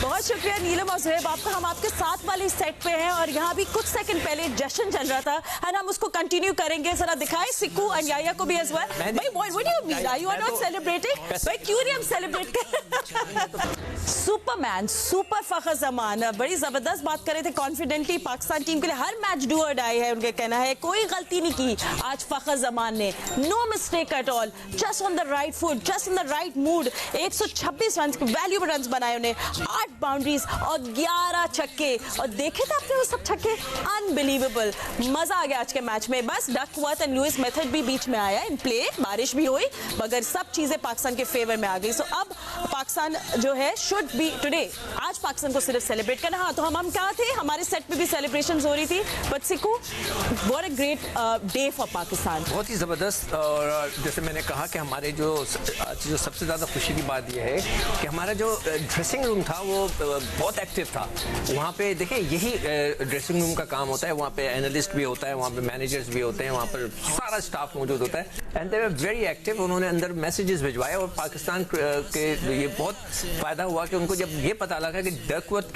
बहुत शुक्रिया नीलम और जुहैब आपका। हम आपके साथ वाले सेट पे हैं और यहाँ भी कुछ सेकंड पहले जश्न चल रहा था एंड हम उसको कंटिन्यू करेंगे। जरा दिखाएं सिक्कू और याया को भी एज वेल। भाई what do you mean, are you not celebrating? भाई क्यों नहीं हम सेलिब्रेट कर? सुपरमैन सुपर फखर जमान बड़ी जबरदस्त बात कर रहे थे कॉन्फिडेंटली पाकिस्तान टीम के लिए हर मैच डू और डाई है। उनके कहना है कोई गलती नहीं की आज फखर जमान ने, no mistake at all, just on the right foot, just in the right mood. 126 run valuable run बनाए उन्हें, 8 बाउंड्रीज और 11 छक्के। और देखे थे आपने वो सब छक्के, अनबिलीवेबल। मजा आ गया आज के मैच में। बस डकवर्थ एंड लुइस मेथड भी बीच में आया इन प्ले, बारिश भी हुई, मगर सब चीजें पाकिस्तान के फेवर में आ गई। सो अब पाकिस्तान जो है शुड बी टुडे, आज पाकिस्तान को सिर्फ सेलिब्रेट करना। हाँ तो हम क्या थे, हमारे सेट पे भी सेलिब्रेशंस हो रही थी, but Sikku what a great day for Pakistan. बहुत ही ज़बरदस्त। और जैसे मैंने कहा कि हमारे जो सबसे ज़्यादा खुशी की बात यह है कि हमारा जो ड्रेसिंग रूम था वो बहुत एक्टिव था। वहाँ पे देखिए यही ड्रेसिंग रूम का काम होता है, वहाँ पे एनालिस्ट भी होता है, वहाँ पे मैनेजर्स भी होते हैं, वहाँ पर सारा स्टाफ मौजूद होता है and they were very active. उन्होंने अंदर मैसेजेस भिजवाए और पाकिस्तान के ये बहुत फ़ायदा हुआ कि उनको जब ये पता लगा कि डकवर्थ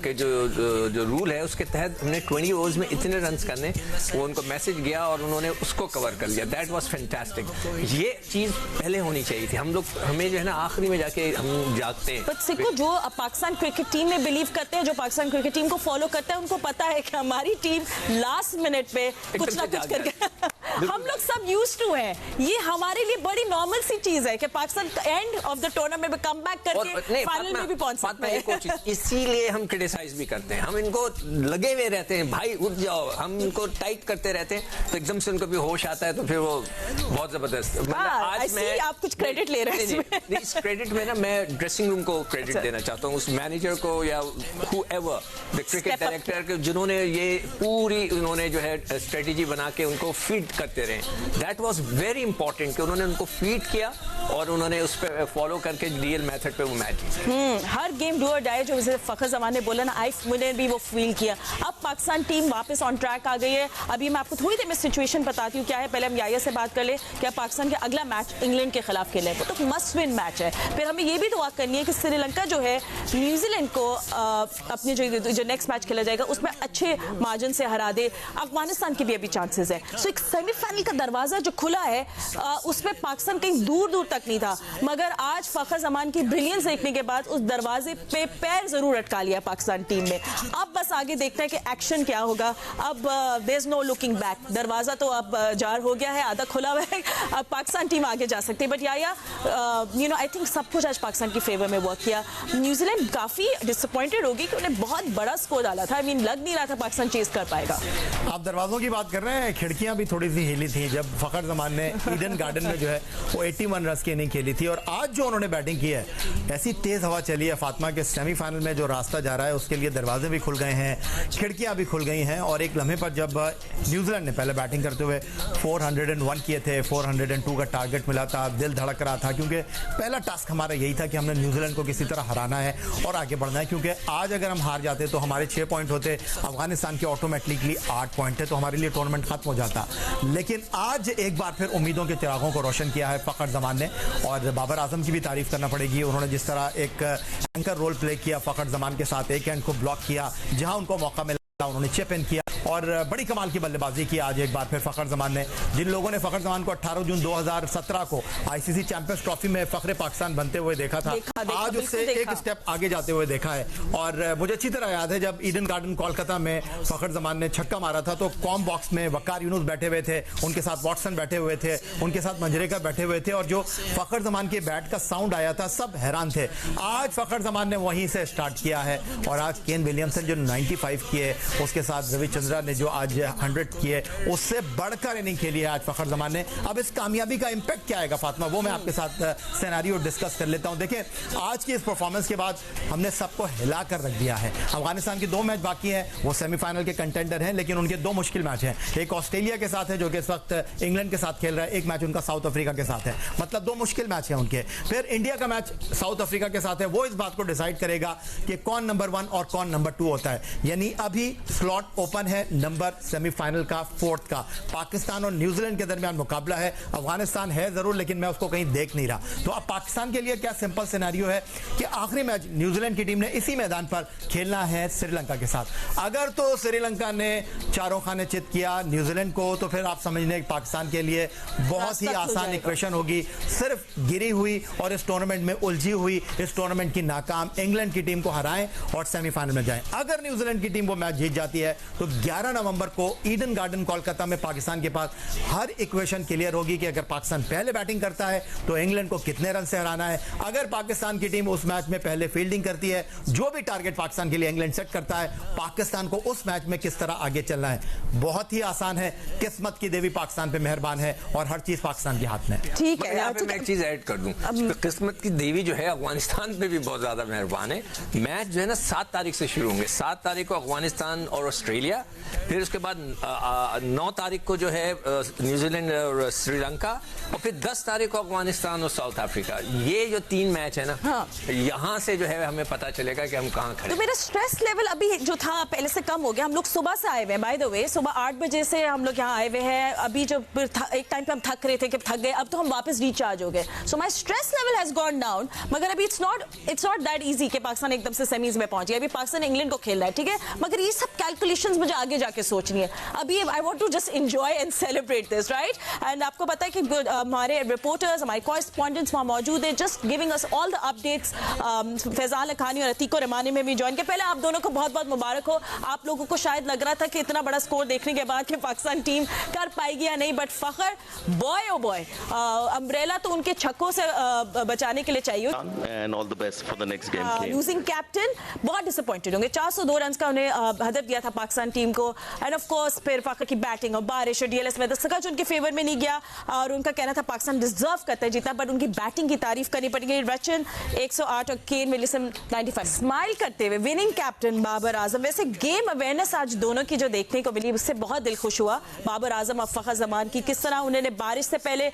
के जो रूल है उसके तहत हमने 20 ओवर्स में इतने रन करने, वो उनको मैसेज गया और उन्होंने उसको कवर कर लिया। That was fantastic. ये चीज़ पहले होनी चाहिए थी। हम लोग हमें जो है ना आखिरी में जाके हम जागते हैं। बट सिक्कू जो पाकिस्तान क्रिकेट टीम में बिलीव करते हैं, जो पाकिस्तान क्रिकेट टीम को फॉलो करते हैं, उनको पता है कि हमारी टीम लास्ट मिनट पे कुछ ना कुछ करके हम लोग सब यूज्ड टू हैं। ये हमारे लिए बड़ी नॉर्मल सी चीज है कि Pakistan end of the tournament में कम बैक करके फाइनल में भी पहुंच सकते हैं। इसीलिए हम क्रिटिसाइज भी करते हैं, हम इनको लगे हुए रहते हैं, भाई उठ जाओ, हम इनको टाइट करते रहते हैं तो एकदम से उनको भी होश आता है तो फिर वो बहुत जबरदस्त। आज मैं आप कुछ क्रेडिट ले रहे हैं। इस क्रेडिट में ना मैं ड्रेसिंग रूम को क्रेडिट देना चाहता हूँ, उस मैनेजर को या whoever, द क्रिकेट डायरेक्टर के, जिन्होंने ये पूरी उन्होंने जो है स्ट्रेटेजी बना के उनको फीड करते रहे। दैट वाज वेरी इंपॉर्टेंट कि उन्होंने उनको फीड किया और उन्होंने उस पर फॉलो करके रियल मेथड पे वो मैच जीता। हर गेम डू और डाई जो फखर जमान ने बोला ना, मैंने भी वो फील किया। अब पाकिस्तान टीम वापस ऑन ट्रैक आ गई है। अभी मैं आपको थोड़ी देर में सिचुएशन बताती हूँ क्या है। पहले हम याया से बात कर ले क्या पाकिस्तान के अगला मैच इंग्लैंड के खिलाफ खेले, वो तो मस्ट विन मैच है। फिर हमें ये भी दुआ करनी है कि श्रीलंका जो है न्यूजीलैंड को अपने जो नेक्स्ट मैच खेला जाएगा उसमें अच्छे मार्जिन से हरा दे। अफगानिस्तान के भी अभी चांसेस है। सो एक सेमीफाइनल का दरवाजा जो खुला है उसमें पाकिस्तान कहीं दूर दूर तक नहीं था, मगर आज फखर जमान की ब्रिलियंस देखने के बाद उस दरवाजे पे पैर जरूर अटका लिया पाकिस्तान टीम ने। अब बस आगे देखते हैं कि एक्शन क्या होगा। अब there is no looking back, दरवाजा तो अब जार हो गया है, आधा खुला हुआ है, अब पाकिस्तान टीम आगे जा सकती है। बट याया यू नो आई थिंक सब कुछ आज पाकिस्तान की फेवर में वर्क किया। न्यूजीलैंड काफी डिसअपॉइंटेड होगी कि उन्हें बहुत बड़ा स्कोर डाला था। आई मीन लग नहीं रहा था पाकिस्तान चेस कर पाएगा। आप दरवाजों की बात कर रहे हैं, खिड़कियां भी थोड़ी सी हिली थी जब फखर जमान ने ईडन गार्डन में जो है वो 81 रन की इनिंग खेली थी। और आज जो उन्होंने बैटिंग की है, ऐसी तेज हवा चली है फातिमा के सेमीफाइनल में जो रास्ता जा रहा है उसके लिए दरवाजे भी खुल गए हैं, खिड़कियां भी खुल गई हैं। और एक लम्हे पर जब न्यूजीलैंड ने पहले बैटिंग करते हुए 401 किए थे, 402 का टारगेट मिला था, दिल धड़क रहा था क्योंकि पहला टास्क हमारा यही था कि हमने न्यूजीलैंड को किसी तरह हराना है और आगे बढ़ना है। क्योंकि आज अगर हम हार जाते तो हमारे 6 पॉइंट होते, अफगानिस्तान के ऑटोमेटिकली 8 पॉइंट थे, तो हमारे लिए टूर्नामेंट खत्म हो जाता। लेकिन आज एक बार फिर उम्मीदों के चिरागों को रोशन किया है फखर जमान ने। और बाबर आजम की भी तारीफ करना पड़ेगी, उन्होंने जिस तरह एक एंकर रोल प्ले किया फखर जमान के साथ, एक एंड को ब्लॉक किया, जहां उनको मौका मिला उन्होंने चिप इन किया और बड़ी कमाल की बल्लेबाजी की आज एक बार फिर फखर जमान ने। जिन लोगों ने फखर जमान को 18 जून 2017 को आईसीसी चैंपियंस ट्रॉफी में फखरे पाकिस्तान बनते हुए देखा था, आज उससे एक स्टेप आगे जाते हुए देखा है। और मुझे अच्छी तरह याद है जब ईडन गार्डन कोलकाता में फखर जमान ने छक्का मारा था तो कॉम बॉक्स में वकार यूनुस बैठे हुए थे, उनके साथ वॉटसन बैठे हुए थे, उनके साथ मंजरेकर बैठे हुए थे, और जो फखर जमान के बैट का साउंड आया था सब हैरान थे। आज फखर जमान ने वहीं से स्टार्ट किया है और आज केन विलियमसन जो 95 किए, उसके साथ रविचंद्रा ने जो आज 100 किए, उससे बढ़कर इनिंग खेली है आज फखर जमान ने। अब इस कामयाबी का इंपैक्ट क्या आएगा फातिमा, वो मैं आपके साथ सिनेरियो डिस्कस कर लेता हूं। देखिए आज की इस परफॉर्मेंस के बाद हमने सबको हिला कर रख दिया है। अफगानिस्तान के 2 मैच बाकी हैं, वो सेमीफाइनल के कंटेंडर हैं, लेकिन उनके 2 मुश्किल मैच हैं। एक ऑस्ट्रेलिया के साथ है जो कि इस वक्त इंग्लैंड के साथ खेल रहा है, एक मैच उनका साउथ अफ्रीका के साथ है, मतलब 2 मुश्किल मैच हैं उनके। फिर इंडिया का मैच साउथ अफ्रीका के साथ है, वो इस बात को डिसाइड करेगा कि कौन नंबर 1 और कौन नंबर 2 होता है। यानी अभी स्लॉट ओपन है नंबर सेमीफाइनल का 4th का। पाकिस्तान और न्यूजीलैंड के दरमियान मुकाबला है। अफगानिस्तान है जरूर, लेकिन मैं उसको कहीं देख नहीं रहा। तो अब पाकिस्तान के लिए क्या सिंपल सिनेरियो है कि आखिरी मैच न्यूजीलैंड की टीम ने इसी मैदान पर खेलना है श्रीलंका के साथ। अगर तो श्रीलंका ने चारों खाने चित किया न्यूजीलैंड को, तो फिर आप समझ लें पाकिस्तान के लिए बहुत ही आसान इक्वेशन होगी। सिर्फ गिरी हुई और इस टूर्नामेंट में उलझी हुई, इस टूर्नामेंट की नाकाम इंग्लैंड की टीम को हराएं और सेमीफाइनल में जाएं। अगर न्यूजीलैंड की टीम वो मैच जीत जाती है तो 11 नवंबर को ईडन गार्डन कोलकाता में पाकिस्तान के पास हर इक्वेशन क्लियर होगी कि अगर पाकिस्तान पहले बैटिंग करता है तो इंग्लैंड को कितने रन से हराना है। अगर पाकिस्तान की टीम उस मैच में पहले फील्डिंग करती है, जो भी टारगेट पाकिस्तान के लिए इंग्लैंड सेट करता है, पाकिस्तान को उस मैच में किस तरह आगे चलना है। बहुत ही आसान है। किस्मत की देवी पाकिस्तान पे मेहरबान है और हर चीज पाकिस्तान के हाथ में। ठीक है, यहाँ पे मैं एक चीज ऐड कर दूं, किस्मत की देवी जो है अफगानिस्तान पे भी बहुत ज्यादा मेहरबान है। मैच जो है ना 7 तारीख से शुरू होंगे। 7 तारीख को अफगानिस्तान और ऑस्ट्रेलिया, फिर उसके बाद 9 तारीख को जो है न्यूजीलैंड और श्रीलंका, और फिर 10 तारीख को अफगानिस्तान और साउथ अफ्रीका। ये जो 3 मैच है ना, यहाँ से जो है हमें पता चलेगा कि हम कहाँ खड़े। तो मेरा स्ट्रेस लेवल अभी जो था पहले से कम हो गया। हम लोग सुबह से आए हुए हैं, बाय द वे सुबह 8 बजे से हम लोग यहाँ आए हुए हैं। अभी जो एक टाइम पे हम थक रहे थे कि थक गए, अब तो हम वापस रिचार्ज हो गए। So my stress level has gone down. मगर अभी इट्स नॉट दैट इजी कि पाकिस्तान एकदम से सेमीज में पहुंच गया। अभी पाकिस्तान इंग्लैंड को खेलना है, ठीक है, मगर ये सब कैलकुलेशंस मुझे आगे जाके सोचनी है। अभी I want to just enjoy and celebrate this, right. And आपको पता है कि हमारे रिपोर्टर्स, हमारे कॉरेस्पॉन्डेंट्स वहाँ मौजूद है, just giving us all the updates. Faizan Lakhani और अतीक रमानी में भी ज्वाइन किया। पहले आप दोनों को बहुत बहुत मुबारक हो। आप लोगों को शायद लग रहा था कि इतना बड़ा स्कोर देखने के बाद कि पाकिस्तान टीम कर पाएगी या नहीं, but Fakhar boy oh boy, umbrella तो उनके छक्कों से बचाने के लिए चाहिए। And all the best for the next game. Losing captain बहुत डिसअपॉइंटेड होंगे। 402 रन का उन्हें हदफ दिया था पाकिस्तान टीम को। एंड ऑफ कोर्स फिर फखर की बैटिंग और बारिश और डीएलएस में दस्तखत उनके फेवर में नहीं गया और उनका कहना था पाकिस्तान डिजर्व करता है जीतना, बट उनकी बैटिंग की तारीफ करनी पड़ेगी। रचन 108 और केन विलियमसन 95। स्माइल करते हुए विनिंग कैप्टन बाबर आजम। वैसे गेम अवेयरनेस आज दोनों की जो देखने को मिली उससे बहुत दिल खुश हुआ। बाबर आजम और फखर जमान की, किस तरह उन्होंने बारिश से पहले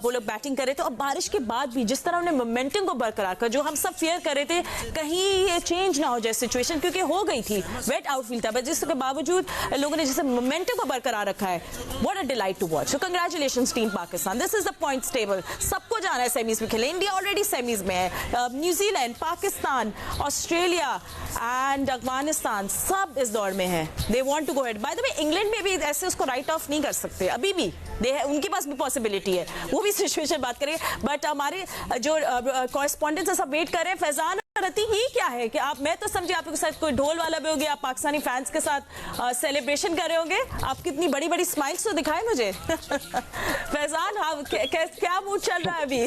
वो लोग बैटिंग करे थे और बारिश के बाद भी जिस तरह उन्होंने मोमेंटम को बरकरार कर, जो हम सब फेयर कर रहे थे कहीं ये चेंज ना हो जाए सिचुएशन, क्योंकि हो गई थी, वेट आउटफील्ड था, बट जिसके बावजूद लोगों ने जिसे मोमेंटम को बरकरार रखा है। What a delight to watch. So congratulations team Pakistan. This is the points table. सबको जाना है सेमीज में खेले। इंडिया ऑलरेडी सेमीज में है। New Zealand, Pakistan, Australia and Afghanistan सब इस दौर में है। They want to go ahead. By the way England में भी ऐसे उसको राइट ऑफ नहीं कर सकते, अभी भी उनके पास भी पॉसिबिलिटी है, वो भी सिचुएशन बात करेंगे। बट हमारे जो कॉरेस्पॉन्डेंट्स सब वेट कर रहे हैं, फैजान रतीक, ये क्या है कि आप, मैं तो समझे आपके साथ कोई ढोल वाला भी होगी, आप पाकिस्तानी फैंस के साथ सेलिब्रेशन कर रहे होंगे। आप कितनी बड़ी बड़ी स्माइल्स तो दिखाए मुझे। फैजान, हाँ, क्या मूड चल रहा है अभी?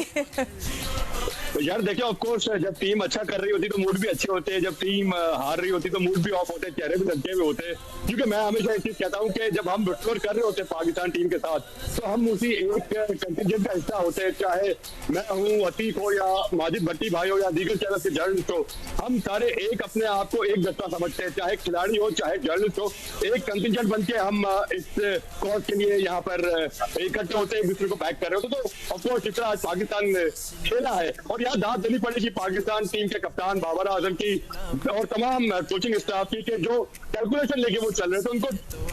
यार देखिए, ऑफ कोर्स जब टीम अच्छा कर रही होती तो मूड भी अच्छे होते हैं, जब टीम हार रही होती तो मूड भी ऑफ होते हैं, चेहरे भी लगे हुए होते हैं। क्योंकि मैं हमेशा एक चीज कहता हूँ कि जब हम विक्टोर कर रहे होते हैं पाकिस्तान टीम के साथ, तो हम उसी एक कंटिजेंट का हिस्सा होते हैं। चाहे मैं हूँ, अतीक हो, या माजिद भट्टी भाई हो, या दीगर चैनल के जर्नलिस्ट हो, हम सारे एक अपने आप को एक दस्ता समझते हैं। चाहे खिलाड़ी हो, चाहे जर्नलिस्ट हो, एक कंटिजेंट बन के हम इस कॉज के लिए यहाँ पर इकट्ठे होते हैं, एक दूसरे को बैक कर रहे होते। तो ऑफ कोर्स जितना आज पाकिस्तान खेला है, और यहाँ दाद देनी पड़ेगी पाकिस्तान टीम के कप्तान बाबर आजम की और तमाम कोचिंग स्टाफ की, कि जो कैलकुलेशन लेके वो चल रहे थे, उनको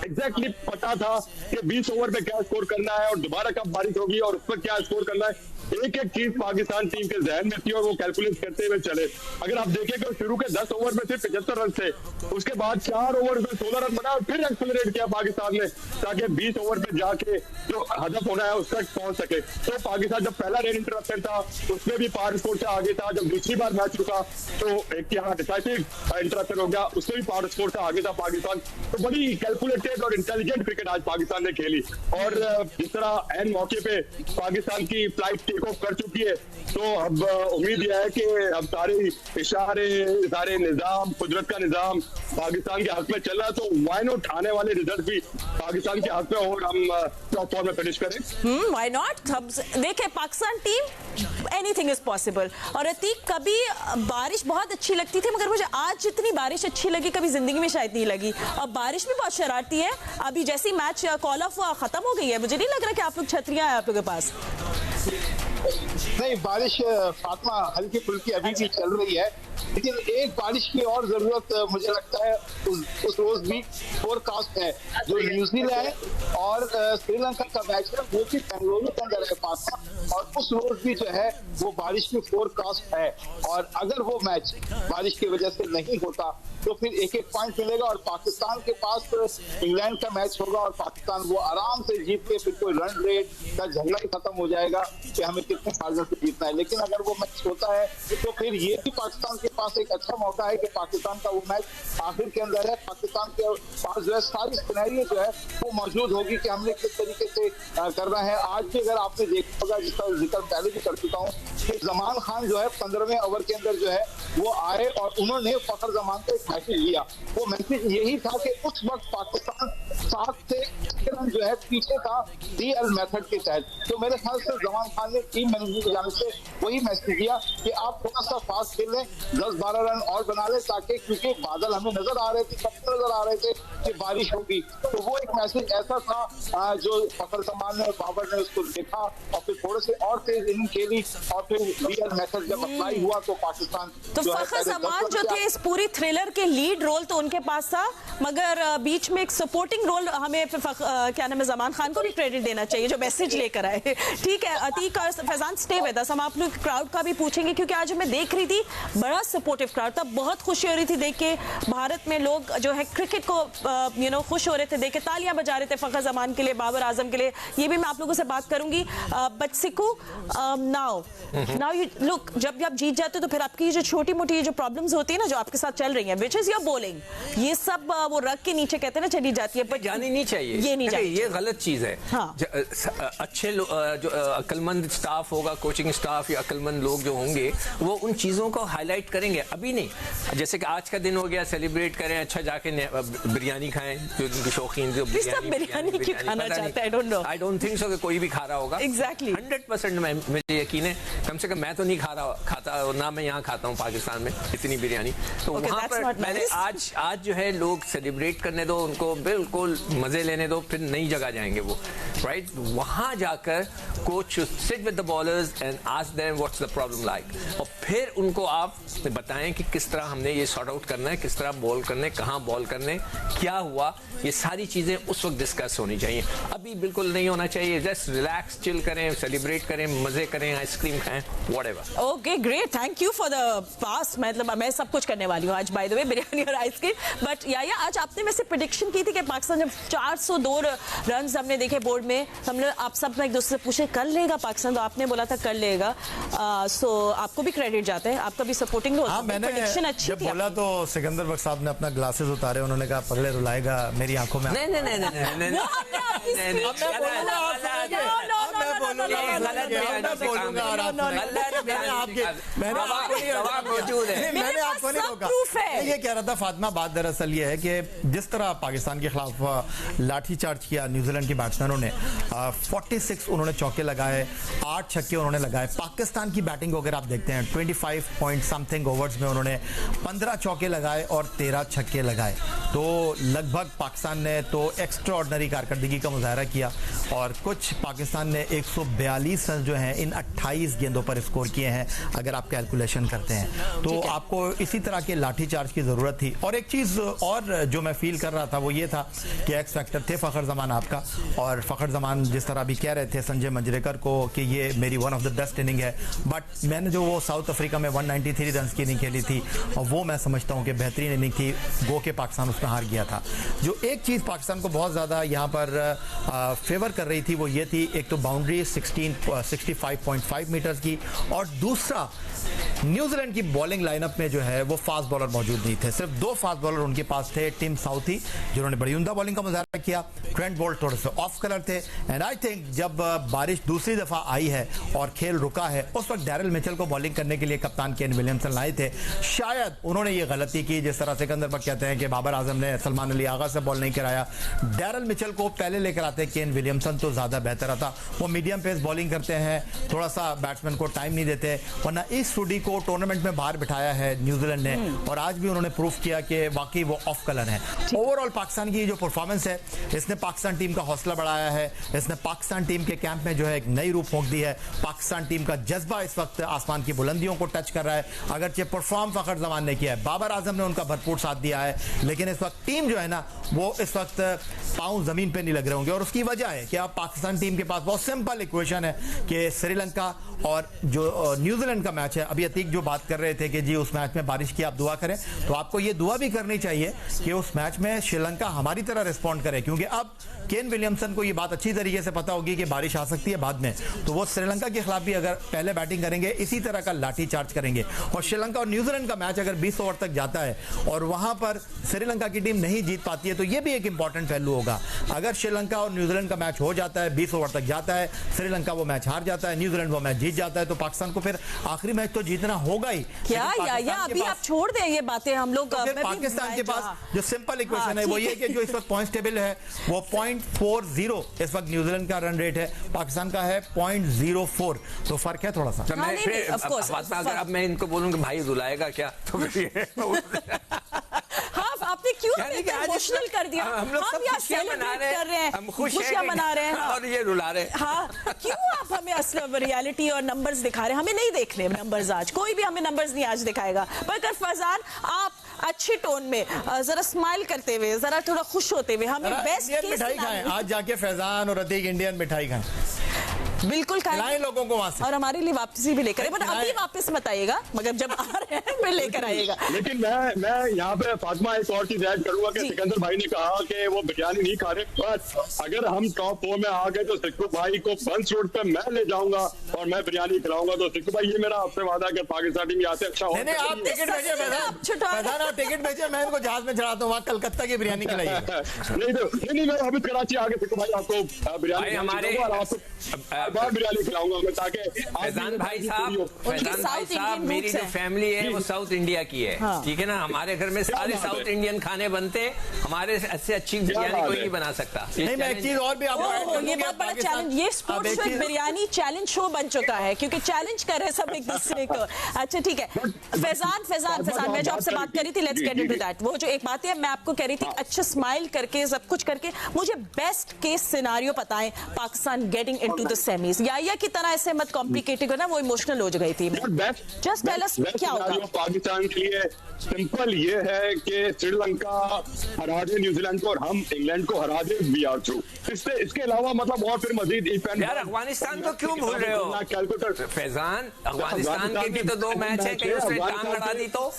एग्जैक्टली पता था कि 20 ओवर पे क्या स्कोर करना है और दोबारा कब बारिश होगी और उस पर क्या स्कोर करना है। एक एक चीज पाकिस्तान टीम के जहन में थी और वो कैलकुलेट करते हुए चले। अगर आप देखें तो शुरू के 10 ओवर में सिर्फ 75 रन थे, उसके बाद 4 ओवर में 16 रन बना और फिर एक्सेलरेट किया पाकिस्तान ने, ताकि 20 ओवर पे जाके जो हदफ होना है उस तक पहुंच सके। तो पाकिस्तान जब पहला रेन इंटरप्शन था उसमें भी पावर स्कोर से आगे था। जब दूसरी बार मैच रुका तो एक यहाँ डिसाइसिव इंटरप्शन हो गया, उसमें भी पावर स्कोर से आगे था पाकिस्तान। तो बड़ी कैलकुलेटेड और इंटेलिजेंट क्रिकेट आज पाकिस्तान ने खेली। और जिस तरह एन मौके पे पाकिस्तान की फ्लाइट टेक ऑफ कर चुकी है, तो अब उम्मीद यह है कि अब सारे इशारे, सारे निजाम, कुदरत का निजाम पाकिस्तान के हक में चल रहा है। तो व्हाई नॉट आने वाले रिजल्ट भी पाकिस्तान के हक में और हम टॉप 4 में फिनिश करें। Why not. देखिए Pakistan team, anything is possible. और अतीक, कभी बारिश बहुत अच्छी लगती थी, मगर मुझे आज जितनी बारिश अच्छी लगी कभी जिंदगी में शायद नहीं लगी। और बारिश भी बहुत शरारती है। अभी जैसी मैच कॉल ऑफ खत्म हो गई है, मुझे नहीं लग रहा कि आप लोग छतरियां हैं आप लोगों के पास। नहीं, बारिश फातिमा हल्की फुल्की अभी भी चल रही है। लेकिन एक बारिश की और जरूरत मुझे लगता है उस रोज भी फोरकास्ट है। जो न्यूजीलैंड और श्रीलंका का मैच है वो भी बेंगलुरु के अंदर है पासा, और उस रोज भी जो है वो बारिश की फोरकास्ट है। और अगर वो मैच बारिश की वजह से नहीं होता तो फिर एक पॉइंट मिलेगा और पाकिस्तान के पास इंग्लैंड का मैच होगा और पाकिस्तान वो आराम से जीत के फिर कोई रन रेट का झगड़ा ही खत्म हो जाएगा कि हमें कितने मार्जिन से जीतना है। लेकिन अगर वो मैच होता है तो फिर ये भी पाकिस्तान के पास एक अच्छा मौका है कि पाकिस्तान का वो मैच आखिर के अंदर है। पाकिस्तान के पास जो है सारी सिनेरियो जो है वो मौजूद होगी कि हमने किस तरीके से करना है। आज भी अगर आपने देखा होगा, जिसका जिक्र पहले भी कर चुका हूँ, कि जमान खान जो है 15वें ओवर के अंदर जो है वो आए और उन्होंने फखर जमान को एक मैसेज दिया। वो मैसेज यही था कि उस वक्त पाकिस्तान 7 से 6 रन जो है पीछे था DL मेथड के तहत। तो मेरे ख्याल से जमान खान ने टीम मैनेजमेंट की जानिब से वही मैसेज दिया कि आप थोड़ा सा फास्ट खेल लें, 10-12 रन और बना लें, ताकि क्योंकि बादल हमें नजर आ रहे थे, सबको नजर आ रहे थे कि बारिश होगी। तो वो एक मैसेज ऐसा था जो फखर जमान ने और बाबर ने उसको देखा और फिर थोड़े से और तेज इनिंग खेली और फिर DL मेथड जब अप्लाई हुआ तो पाकिस्तान तो फखर जमान जो थे इस पूरी थ्रिलर के लीड रोल तो उनके पास था, मगर बीच में एक सपोर्टिंग रोल हमें क्या नाम है जमान खान को भी क्रेडिट देना चाहिए जो मैसेज लेकर आए। ठीक है अतीक और फैजान स्टे विद अस, हम आप लोग क्राउड का भी पूछेंगे क्योंकि आज मैं देख रही थी बड़ा सपोर्टिव क्राउड था, बहुत खुशी हो रही थी देख के। भारत में लोग जो है क्रिकेट को खुश हो रहे थे देख के, तालियां बजा रहे थे फखर जमान के लिए, बाबर आजम के लिए। ये भी मैं आप लोगों से बात करूंगी। But Siku now you look, जब आप जीत जाते तो फिर आपकी जो छोटी मोटी जो प्रॉब्लम्स होती है ना जो आपके साथ चल रही है, विच इज योर बॉलिंग, ये सब वो रग के नीचे कहते हैं ना चली जाती है, पर जानी नहीं चाहिए, ये नहीं चाहिए, ये गलत चीज है। हाँ। अच्छे जो अक्लमंद स्टाफ होगा, कोचिंग स्टाफ या अक्लमंद लोग जो होंगे वो उन चीजों को हाईलाइट करेंगे, अभी नहीं। जैसे कि आज का दिन हो गया, सेलिब्रेट करें, अच्छा जाके बिरयानी खाएं, जो उनकी शौकीन जो बिरयानी क्यों खाना चाहता है, आई डोंट थिंक सो कि कोई भी खा रहा होगा। एग्जैक्टली 100% मुझे यकीन है, कम से कम मैं तो नहीं खाता ना मैं यहाँ खाता हूँ पाकिस्तान में इतनी बिरयानी। तो वहाँ पर मैंने आज जो है लोग सेलिब्रेट करने दो, उनको बिल्कुल मजे लेने दो, फिर नई जगह जाएंगे वो, राइट। वहाँ जाकर coach sit with the bowlers and ask them what's the problem like, और फिर उनको आप बताएं कि किस तरह हमने ये सॉर्ट आउट करना है, किस तरह बॉल करने, कहाँ बॉल करने, क्या हुआ, ये सारी चीजें उस वक्त डिस्कस होनी चाहिए। अभी बिल्कुल नहीं होना चाहिए। जस्ट रिलैक्स, चिल करें, सेलिब्रेट करें, मजे करें, आइसक्रीम खाएं, whatever. Okay great, thank you for the pass. मतलब मैं सब कुछ करने वाली हूँ आज, बाय द वे, बिरयानी और आइसक्रीम। बट या आज आपने वैसे प्रेडिक्शन की थी कि पाकिस्तान जब 402 रन हमने देखे बोर्ड में, हमने आप सब एक दूसरे से पूछे कर लेगा पाकिस्तान, तो आपने बोला था कर लेगा। सो आपको भी क्रेडिट जाता है, आपका भी सपोर्टिंग रोल। मैंने जब बोला तो सिकंदर बख्श साहब ने अपना ग्लासेस उतारे, उन्होंने कहा पगले रुलाएगा मेरी आंखों में। नहीं मैंने आपको नहीं रोका। ये कह रहा था फातिमा, बात दरअसल ये है कि जिस तरह पाकिस्तान के खिलाफ लाठीचार्ज किया न्यूजीलैंड के बैट्समैनों ने, 46 उन्होंने चौके लगाए, 8 छक्के उन्होंने लगाए। पाकिस्तान की बैटिंग को अगर आप देखते हैं 25 पॉइंट समथिंग ओवर्स में उन्होंने 15 चौके लगाए और 13 छक्के लगाए। तो लगभग पाकिस्तान ने तो एक्स्ट्राऑर्डिनरी कारकर्दगी का मुजाहरा किया और कुछ पाकिस्तान ने 142 रन जो हैं इन 28 गेंदों पर स्कोर किए हैं अगर आप कैलकुलेशन करते हैं। तो आपको इसी तरह के लाठीचार्ज की जरूरत थी। और एक चीज और जो मैं फील कर रहा था वो ये था कि एक्स फैक्टर थे फखर जमान आपका, और फखर जमान जिस तरह भी कह रहे थे संजय मंजरेकर को कि ये मेरी one of the best inning है, बट मैंने जो वो साउथ अफ्रीका में 193 रन की इनिंग खेली थी और वो मैं समझता हूँ कि बेहतरीन इनिंग थी, गो के पाकिस्तान उसमें हार गया था। जो एक चीज पाकिस्तान को बहुत ज्यादा यहाँ पर फेवर कर रही थी वो ये थी, एक तो बाउंड्री 65.5 मीटर्स की, और दूसरा न्यूजीलैंड की बॉलिंग लाइनअप में जो है वो फास्ट बॉलर मौजूद नहीं थे। सिर्फ 2 फास्ट बॉलर उनके पास थे, टिम साउथी जिन्होंने बड़ी उम्दा बॉलिंग का मुजाहरा किया, ट्रेंट बोल्ट थोड़े से ऑफ कलर थे। एंड आई थिंक जब बारिश दूसरी दफा आई है और खेल रुका है, उस वक्त डैरल मिचेल को बॉलिंग करने के लिए कप्तान केन विलियमसन लाए थे। शायद उन्होंने ये गलती की, जिस तरह सिकंदर बख्श कहते हैं कि बाबर आजम ने सलमान अली आगा से बॉल नहीं कराया, डैरल मिचेल को पहले लेकर आते केन विलियमसन तो ज्यादा बेहतर आता। वो मीडियम पेस बॉलिंग करते हैं, थोड़ा सा बैट्समैन को टाइम नहीं देते, वरना इस स्टूडी को टूर्नामेंट में बाहर बिठाया है न्यूजीलैंड ने और आज भी उन्होंने प्रूफ किया कि वाकई वो ऑफ कलर है। ओवरऑल पाकिस्तान की जो परफॉर्मेंस है इसने पाकिस्तान टीम का हौसला बढ़ाया है, इसने पाकिस्तान टीम के कैंप में जो है एक नई रूप फूंक दी है। पाकिस्तान टीम का जज्बा इस वक्त आसमान की बुलंदियों को टच कर रहा है। अगरचे परफॉर्म फखर जमान ने किया है, बाबर आजम ने उनका भरपूर साथ दिया है, लेकिन इस वक्त टीम जो है ना वो इस वक्त पांव जमीन पे नहीं लग रहे होंगे और उसकी वजह है कि अब पाकिस्तान टीम के पास बहुत सिंपल इक्वेशन है कि श्रीलंका और जो न्यूजीलैंड का मैच है, अभी अतीक जो बात कर रहे थे कि जी उस मैच में बारिश की आप दुआ करें, तो आपको ये दुआ भी करनी चाहिए कि उस मैच में श्रीलंका हमारी तरह रिस्पॉन्ड करे, क्योंकि अब केन विलियमसन को ये बात अच्छी तरीके से पता होगी कि बारिश आ सकती है बाद में, तो वो श्रीलंका के खिलाफ भी अगर पहले बैटिंग करेंगे इसी तरह का लाठी चार्ज करेंगे। और श्रीलंका और न्यूजीलैंड का मैच अगर 20 ओवर तक जाता है और वहां पर श्रीलंका की टीम नहीं जीत पाती है तो ये भी एक इंपॉर्टेंट पहलू होगा। अगर श्रीलंका और न्यूजीलैंड का मैच हो जाता है, 20 ओवर तक जाता है, श्रीलंका वो मैच हार जाता है, न्यूजीलैंड वो मैच जीत जाता है, तो पाकिस्तान को फिर आखिरी मैच तो जीतना होगा ही। क्या या अभी आप छोड़ दें ये बातें, हम लोग पाकिस्तान के पास जो सिंपल इक्वेशन है वो ये कि जो इस वक्त पॉइंट्स टेबल है वो 0.40 इस वक्त न्यूजीलैंड का रन रेट है, पाकिस्तान का है 0.04, तो फर्क है थोड़ा सा। अगर अब मैं इनको बोलूं कि भाई रुलाएगा क्या, तो आपने क्यों इमोशनल कर दिया? हम लोग सब खुशियां मना रहे हैं, हम खुशियां मना रहे हैं और ये रुला रहे हैं। हाँ, क्यों आप हमें असल रियलिटी और नंबर्स दिखा रहे हैं? हमें नहीं देखने नंबर्स आज, कोई भी हमें नंबर्स नहीं आज दिखाएगा। पर फैजान आप अच्छी टोन में जरा स्माइल करते हुए, जरा थोड़ा खुश होते हुए हमें बेस्ट केस मिठाई खाएं आज जाके, फैजान और अतीक इंडियन मिठाई खाएं, बिल्कुल खाएं लोगों को वहां से, और हमारे लिए वापसी भी लेकर, बट अभी वापस मत आइएगा, मगर जब आ रहे हैं फिर लेकर आइएगा। लेकिन मैं यहाँ पे फातिमा एक और चीज ऐड करूंगा कि सिकंदर भाई ने कहा कि वो बिरयानी नहीं खा रहे, बट अगर हम टॉप 4 में आ गए तो सिक्कू भाई को बंस रोड पे मैं ले जाऊंगा और मैं बिरयानी खिलाऊंगा। तो सिक्कू भाई ये मेरा आपसे वादा है कि पाकिस्तान टीम यहाँ से अच्छा होगा। आप टिकट भेजिए, मैं इनको जहाज में चढ़ाता हूँ, वहाँ कलकत्ता की बिरयानी खिलाइए। नहीं मैं अभी कराची आगे सिक्कू भाई आपको बिरयानी बिरयानी खिलाऊंगा मैं, ताकि फैजान भाई साहब मेरी जो फैमिली है वो साउथ इंडिया की है, ठीक है ना, हमारे घर में सारे साउथ इंडियन खाने बनते, हमारे ऐसे अच्छी बिरयानी कोई नहीं बना सकता। नहीं, मैं एक चीज और भी आपको, ये बहुत बड़ा चैलेंज, ये sports with biryani challenge show बन चुका है, क्योंकि चैलेंज कर रहे हैं सब एक दूसरे को। अच्छा ठीक है, फैजान मैं जो आपसे बात कर रही थी, लेट्स गेट इनटू दैट। वो जो एक बात है मैं आपको कह रही थी, अच्छा स्माइल करके सब कुछ करके मुझे बेस्ट केस सिनेरियो बताएं Pakistan getting into the semis. या की तरह ऐसे मत कॉम्प्लिकेटेड करना, वो इमोशनल हो गई थी। जस्ट टेल अस क्या होगा। पाकिस्तान के लिए सिंपल ये है कि श्रीलंका हरा दे न्यूजीलैंड को और हम इंग्लैंड को हरा दे, वी आर थ्रू। इसके अलावा मतलब और फिर मजीद यार अफगानिस्तान को क्यों भूल रहे हो कैलकुलेटर फैजान? अफगानिस्तान के भी तो 2 मैच है, कहीं उसने टांग अड़ा दी तो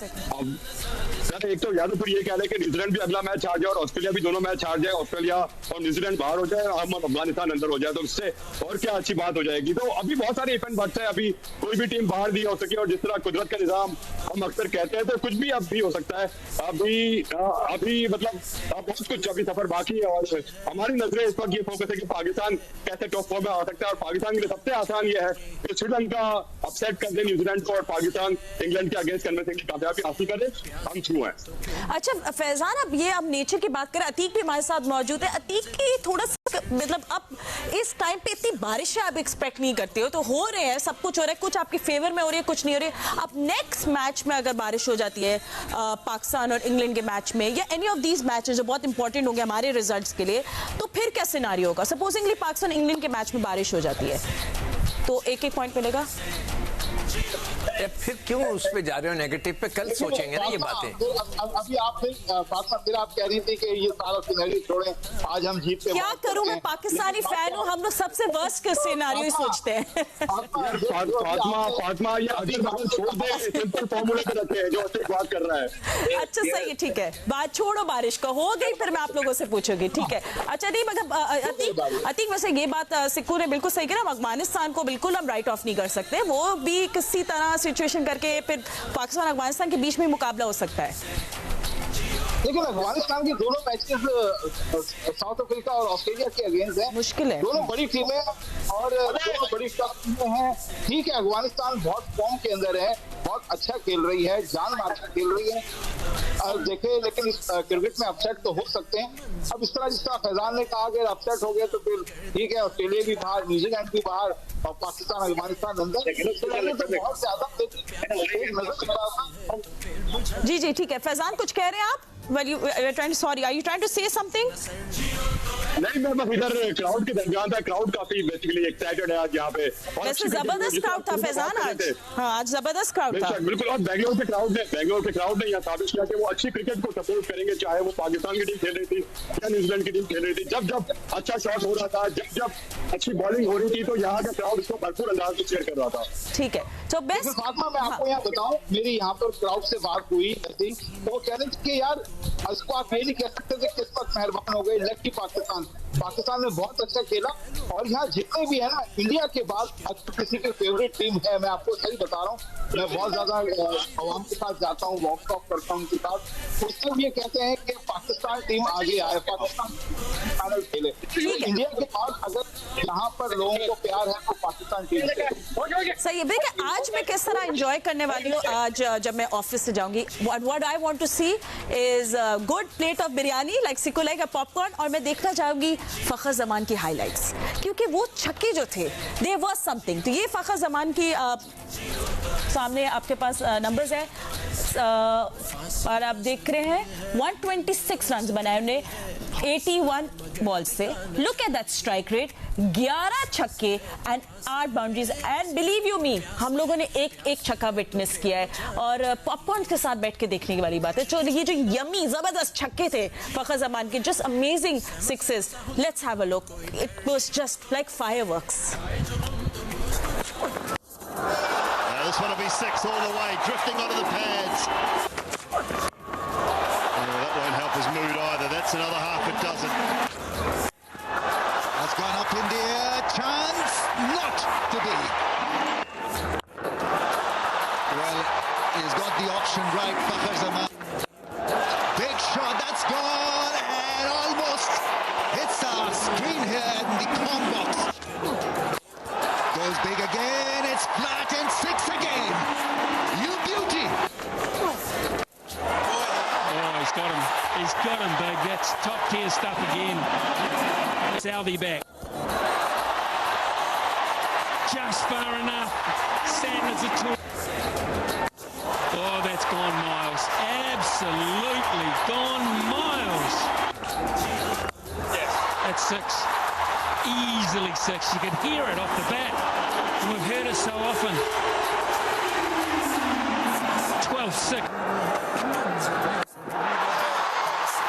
सर एक तो या तो फिर ये कह रहे हैं कि न्यूजीलैंड भी अगला मैच हार जाए और ऑस्ट्रेलिया भी दोनों मैच हार जाए, ऑस्ट्रेलिया और न्यूजीलैंड बाहर हो जाए और हम अफगानिस्तान अंदर हो जाए, तो इससे और क्या अच्छी बात हो जाएगी। तो अभी बहुत सारे इवेंट बचते हैं, अभी कोई भी टीम बाहर नहीं हो सकी और जिस तरह कुदरत का निजाम हम अक्सर कहते हैं, तो कुछ भी अब भी हो सकता है। अभी मतलब बहुत कुछ अभी सफर बाकी है और हमारी नजरें इस वक्त ये फोकस है कि पाकिस्तान कैसे टॉप 4 में आ सकता है, और पाकिस्तान के लिए सबसे आसान ये है कि श्रीलंका अपसेट कर दे न्यूजीलैंड को और पाकिस्तान इंग्लैंड के अगेंस्ट कन्विंसिंग कामयाबी हासिल करे, हम थ्रू हैं। अच्छा फैजान, अब नेचर की बात करें, अतीक भी हमारे साथ मौजूद है। अतीक की थोड़ा सा मतलब अब इस टाइम पे इतनी बारिशें आप एक्सपेक्ट नहीं करते हो, तो हो रहे हैं, सब कुछ हो रहा है, कुछ आपकी फेवर में हो रही है, कुछ नहीं हो रही है। अब नेक्स्ट मैच में अगर बारिश हो जाती है पाकिस्तान और इंग्लैंड के मैच में, या एनी ऑफ दीज मैचेस जो बहुत इंपॉर्टेंट होंगे हमारे रिजल्ट्स के लिए, तो फिर क्या सिनारियो होगा? सपोजिंगली पाकिस्तान इंग्लैंड के मैच में बारिश हो जाती है तो एक पॉइंट मिलेगा। फिर क्यों उस पे जा रहे हो नेगेटिव पे? कल सोचेंगे ना ये बातें। अभी आप फिर आप कह रही थी कि ये सारा सिनेरियो छोड़ें, आज हम जीतते। क्या करूं, मैं पाकिस्तानी फैन हूं, हम लोग सबसे वर्स्ट के सिनेरियो सोचते हैं। फातिमा ये अगर छोड़ दे, सिंपल फॉर्मूले पे रखे हैं जो बात कर रहा है। अच्छा सही है, ठीक है, बात छोड़ो बारिश का, हो गई फिर मैं आप लोगों से पूछूंगी, ठीक है। अच्छा नहीं मतलब अतीक वैसे ये बात सिक्कू ने बिल्कुल सही कहा, अफगानिस्तान को बिल्कुल हम राइट ऑफ नहीं कर सकते, वो भी किसी तरह सिचुएशन करके फिर पाकिस्तान अफगानिस्तान के बीच में मुकाबला हो सकता है। लेकिन अफगानिस्तान की दोनों मैचेस साउथ अफ्रीका और ऑस्ट्रेलिया के अगेंस्ट है, मुश्किल है, दोनों बड़ी टीमें और दोनों बड़ी टफ टीमें हैं। ठीक है, अफगानिस्तान बहुत फॉर्म के अंदर है, बहुत अच्छा खेल रही है, जान मार कर खेल रही है, देखे, लेकिन क्रिकेट में अपसेट तो हो सकते हैं। अब इस तरह जिस तरह फैजान ने कहा कि अपसेट हो गए तो फिर ठीक है, ऑस्ट्रेलिया भी बाहर, न्यूजीलैंड भी बाहर और पाकिस्तान अफगानिस्तान अंदर, तो बहुत ज्यादा जी जी ठीक है। फैजान कुछ कह रहे हैं आप? Well, you're trying to, sorry, are you trying to say something? नहीं, मैं बस इधर क्राउड के दरमियान था। क्राउड काफी बेसिकली एक्साइटेड है आज यहाँ पे। वैसे जबरदस्त क्राउड था फैजान आज। हाँ, आज जबरदस्त क्राउड था। बिल्कुल। और बेंगलोर के क्राउड ने यहाँ साबित किया कि वो अच्छी क्रिकेट को सपोर्ट करेंगे, चाहे वो पाकिस्तान की टीम खेल रही थी या न्यूजीलैंड की टीम खेल रही थी। जब अच्छा शॉट हो रहा था, जब अच्छी बॉलिंग हो रही थी, तो यहाँ का क्राउड इसको भरपूर अंदाज से चेयर कर रहा था। ठीक है, तो बेस्ट फातिमा, मैं आपको यहाँ बताऊँ, मेरी यहाँ पर क्राउड से बात हुई थी, तो वो कह रहे थे कि यार इसको आप ये नहीं कह सकते थे किस्मत मेहरबान हो गई, लकी पाकिस्तान ने बहुत अच्छा खेला। और यहाँ जितने भी है ना, इंडिया के बाद अगर किसी की फेवरेट टीम है, मैं आपको सही बता रहा हूँ, मैं बहुत ज्यादा आवाम के साथ जाता हूँ, वॉक टॉक करता हूँ उनके साथ, उससे भी ये कहते हैं कि पाकिस्तान टीम आगे आए, पाकिस्तान फाइनल खेले। इंडिया के बाद अगर यहाँ पर लोगों को प्यार है तो पाकिस्तान टीम से सही है। देखिए आज मैं किस तरह एंजॉय करने वाली हूँ। आज जब मैं ऑफिस से जाऊंगी, what I want to see is good plate of biryani like सिको लाइक अ पॉपकॉर्न, और मैं देखना चाहूंगी फखर जमान की हाइलाइट्स, क्योंकि वो छक्के जो थे दे वाज समथिंग। तो ये फखर जमान की सामने आपके पास नंबर्स है और आप देख रहे हैं 126 रन बनाए उन्हें 81 बॉल से। Look at that strike rate, 11 छक्के and 8 boundaries. And believe you me, हम लोगों ने एक छक्का विटनेस किया है और पॉपकॉर्न के साथ बैठ के देखने की वाली बात है। तो ये जो यमी जबरदस्त छक्के थे फखर जमान के, just amazing sixes. Let's have a look, it was just like fireworks. This one will be 6 all the way, drifting onto the pads. That won't help his mood either. That's another half a dozen. Has gone up in the air, chance not to be. Well, he's got the option right, Fakhar Zaman. Big shot, that's gone, and almost hits our screen here in the comm box. Goes big again, it's flat and 6 again. You beauty. Oh, he's got him big. That's top tier stuff again. It's Alvey back. Just far enough. Sanders a two. Oh, that's gone miles. Absolutely gone miles. That's 6. Easily 6. You could hear it off the bat. And we've heard it so often. 12-6.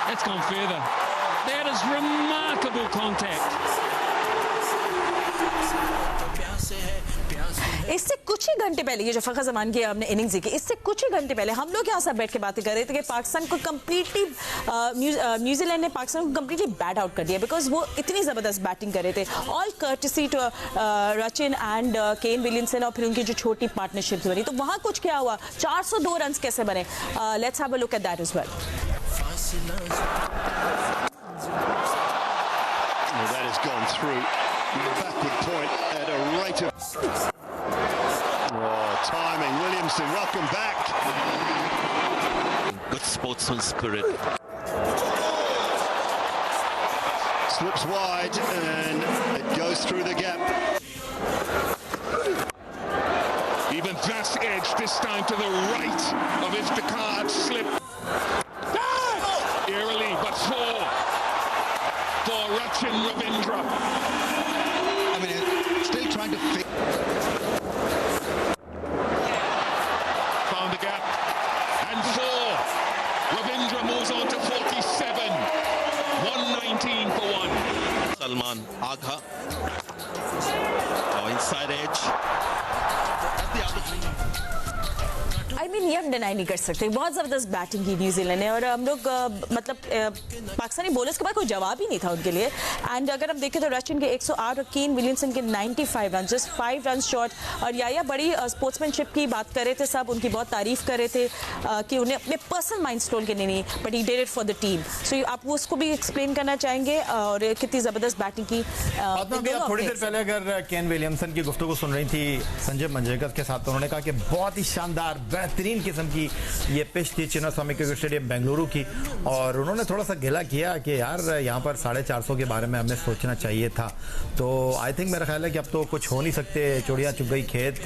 That's gone further. That is remarkable contact. इससे कुछ ही घंटे पहले ये जो फखर जमान की हमने innings देखी, इससे कुछ ही घंटे पहले हम लोग यहाँ सब बैठ के बातें कर रहे थे कि पाकिस्तान को कम्प्लीटली न्यूजीलैंड ने पाकिस्तान को कम्प्लीटली बैट आउट कर दिया बिकॉज वो इतनी ज़बरदस्त बैटिंग कर रहे थे। All courtesy to Rachin and Kane Williamson और फिर उनकी जो छोटी पार्टनरशिप बनी, तो वहाँ कुछ क्या हुआ, 402 रन कैसे बने। Let's have a look at that as well. That has gone through the backward point at a rate of... Oh, timing. Williamson, welcome back. Good sportsman spirit. Slips wide and it goes through the gap. Even just edge this time to the right of Iftikhar. Slip. Eerily, but for Rachin Ravindra. I mean, still trying to fix. Found the gap. And 4. Ravindra moves on to 47. 119 for 1. Salman Agha. Now inside edge. That's the other thing. I mean ये हम deny नहीं कर सकते, बहुत ज़बरदस्त batting की New Zealand ने और हम लोग मतलब पाकिस्तानी बॉलर्स के पास कोई जवाब ही नहीं था उनके लिए। एंड अगर हम देखें तो रचिन के 108 और केन विलियमसन के 95 रन, जस्ट 5 रन शॉर्ट। और या बड़ी स्पोर्ट्समैनशिप की बात कर रहे थे, सब उनकी बहुत तारीफ कर रहे थे कि उन्हें अपने पर्सनल माइलस्टोन के नहीं, but he did it for the team. So आप वो उसको भी एक्सप्लेन करना चाहेंगे और कितनी ज़बरदस्त बैटिंग की। थोड़ी देर पहले अगर केन विलियमसन की गुफ्तगू सुन रही थी संजय मंजरेकर के साथ, तो उन्होंने कहा कि बहुत ही शानदार बेहतरीन किस्म की ये पिच थी चिन्नास्वामी क्रिकेट स्टेडियम बेंगलुरु की, और उन्होंने थोड़ा सा गिला किया कि यार यहाँ पर 450 के बारे में हमें सोचना चाहिए था। तो आई थिंक मेरा ख्याल है कि अब तो कुछ हो नहीं सकते, चुड़िया चुग गई खेत,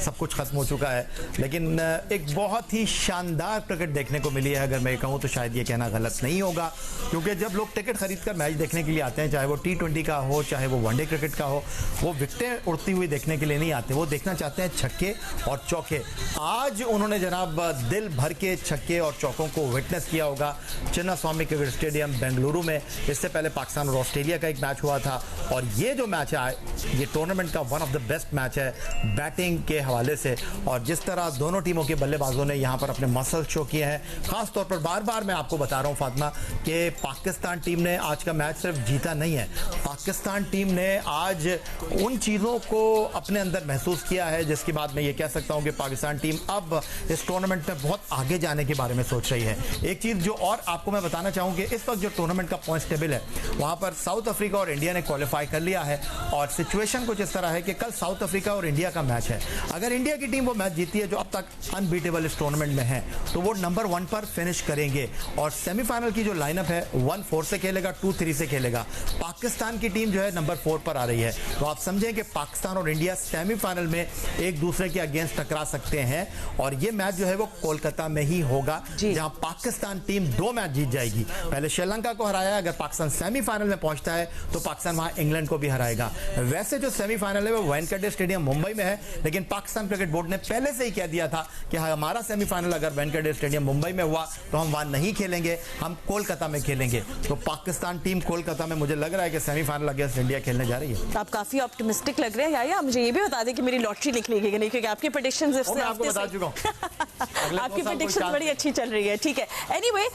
सब कुछ खत्म हो चुका है। लेकिन एक बहुत ही शानदार क्रिकेट देखने को मिली है, अगर मैं कहूँ तो शायद ये कहना गलत नहीं होगा, क्योंकि जब लोग टिकट खरीद कर मैच देखने के लिए आते हैं, चाहे वो T20 का हो चाहे वो वनडे क्रिकेट का हो, वो विकेटें उड़ती हुई देखने के लिए नहीं आते, वो देखना चाहते हैं छक्के और चौके। आज उन्होंने जनाब दिल भर के छक्के और चौकों को विटनेस किया होगा चिन्नास्वामी क्रिकेट स्टेडियम बेंगलुरु में। इससे पहले पाकिस्तान और ऑस्ट्रेलिया का एक मैच हुआ था, और ये जो मैच है ये टूर्नामेंट का one of the best match है बैटिंग के हवाले से। और जिस तरह दोनों टीमों के बल्लेबाजों ने यहाँ पर अपने मसल शो किए हैं, खास तौर पर बार बार मैं आपको बता रहा हूँ फातिमा कि पाकिस्तान टीम ने आज का मैच सिर्फ जीता नहीं है, पाकिस्तान टीम ने आज उन चीज़ों को अपने अंदर महसूस किया है जिसके बाद मैं ये कह सकता हूँ कि पाकिस्तान टीम अब इस टूर्नामेंट में बहुत आगे जाने के बारे में सोच रही है। एक चीज़ जो और आपको मैं बताना चाहूँ कि इस वक्त जो टूर्नामेंट का पॉइंट्स टेबल है वहाँ पर साउथ अफ्रीका और इंडिया ने क्वालिफाई कर लिया है, और सिचुएशन कुछ इस तरह है कि कल साउथ अफ्रीका और इंडिया का मैच है। अगर इंडिया की टीम वो मैच जीती है जो अब तक अनबीटेबल इस टूर्नामेंट में है, तो वो नंबर 1 पर फिनिश करेंगे, और सेमीफाइनल की जो लाइनअप है 1-4 से खेलेगा, 2-3 से खेलेगा। पाकिस्तान की टीम जो है नंबर 4 पर आ रही है, तो आप समझें कि पाकिस्तान और इंडिया सेमीफाइनल में एक दूसरे के अगेंस्ट टकरा सकते हैं, और ये मैच जो है वो कोलकाता में ही होगा, जहां पाकिस्तान टीम 2 मैच जीत जाएगी। पहले श्रीलंका को हराया, अगर पाकिस्तान सेमीफाइनल में पहुंचता है तो पाकिस्तान वहां इंग्लैंड को भी हराएगा। वैसे जो सेमीफाइनल है वो वानखेड़े स्टेडियम मुंबई में है, लेकिन पाकिस्तान क्रिकेट बोर्ड ने पहले से ही कह दिया था कि हमारा सेमीफाइनल अगर वानखेड़े स्टेडियम मुंबई में हुआ तो हम वहां नहीं खेलेंगे, हम कोलकाता में खेलेंगे। तो पाकिस्तान टीम कोलकाता में मुझे लग रहा है कि सेमीफाइनल अगेंस्ट इंडिया खेलने जा रही है। आप काफी ऑप्टिमिस्टिक लग रहे हैं। या मुझे ये भी बता दें कि मेरी लॉटरी निकलेगी कि नहीं, क्योंकि आपकी प्रेडिक्शंस आपको बता चुका हूं आपकी प्रेडिक्शंस बड़ी अच्छी चल रही है। ठीक है, एनीवे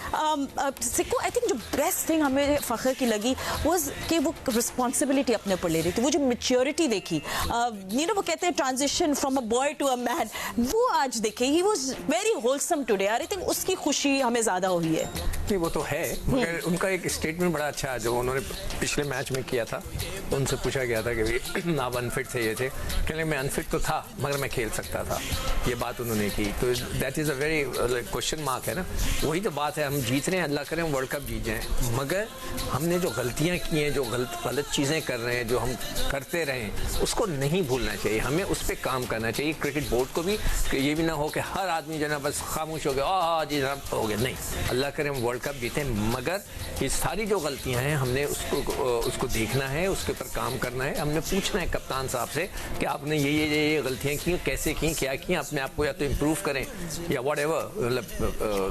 सिक्कू, आई थिंक जो बेस्ट थिंग हमें फखर की लगी वाज कि वो रिस्पॉन्सिबिलिटी अपने ऊपर ले रही थी, वो जो मैच्योरिटी देखी, यू नो वो कहते हैं transition from a boy to a man, वो आज देखे। He was very wholesome today. I think उसकी खुशी हमें ज्यादा हुई है। नहीं वो तो है, मगर उनका एक स्टेटमेंट बड़ा अच्छा है जो उन्होंने पिछले मैच में किया था। तो उनसे पूछा गया था कि आप अनफिट थे, ये थे, कहने मैं अनफिट तो था मगर मैं खेल सकता था, ये बात उन्होंने की। तो that is a very question mark है ना। वही तो बात है, हम जीत रहे हैं, अल्लाह करें वर्ल्ड कप जीत जाएं, मगर हमने जो गलतियां की हैं, जो गलत चीज़ें कर रहे हैं, जो हम करते रहे हैं, उसको नहीं भूलना चाहिए, हमें उस पर काम करना चाहिए। क्रिकेट बोर्ड को भी कि ये भी ना हो कि हर आदमी जो है ना बस खामोश हो गया, हाँ जी जनाब हो गया, नहीं, अल्लाह करें हम वर्ल्ड कप जीतें, मगर ये सारी जो गलतियां हैं हमने उसको देखना है, उसके ऊपर काम करना है। हमने पूछना है कप्तान साहब से कि आपने ये गलतियां की, कैसे की, क्या की, अपने आप को या तो इम्प्रूव करें या वट एवर,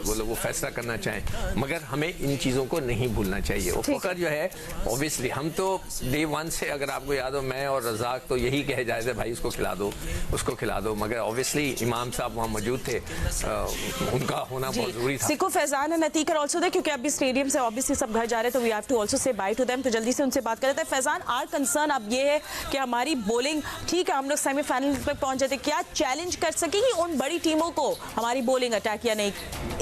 मतलब वो फैसला करना चाहें, मगर हमें इन चीज़ों को नहीं भूलना चाहिए। और फकर जो है ऑब्वियसली हम तो डे 1 से, अगर आपको याद हो, मैं और रज़ाक तो यही कहे जाए थे भाई उसको खिला दो, उसको खिला दो, मगर ऑब्वियसली इमाम साहब वहाँ मौजूद थे, उनका होना बहुत जरूरी था। Sikku, Faizan and Atiq are also there, क्योंकि अभी स्टेडियम से ऑब्वियसली सब घर जा रहे हैं, तो we have to also say by two them. तो जल्दी से उनसे बात कर लेते हैं। फैजान, आर कंसर्न अब ये है कि हमारी बॉलिंग, ठीक है हम लोग सेमीफाइनल तक पहुंच जाते, क्या चैलेंज कर सकेगी उन बड़ी टीमों को हमारी बॉलिंग अटैक या नहीं?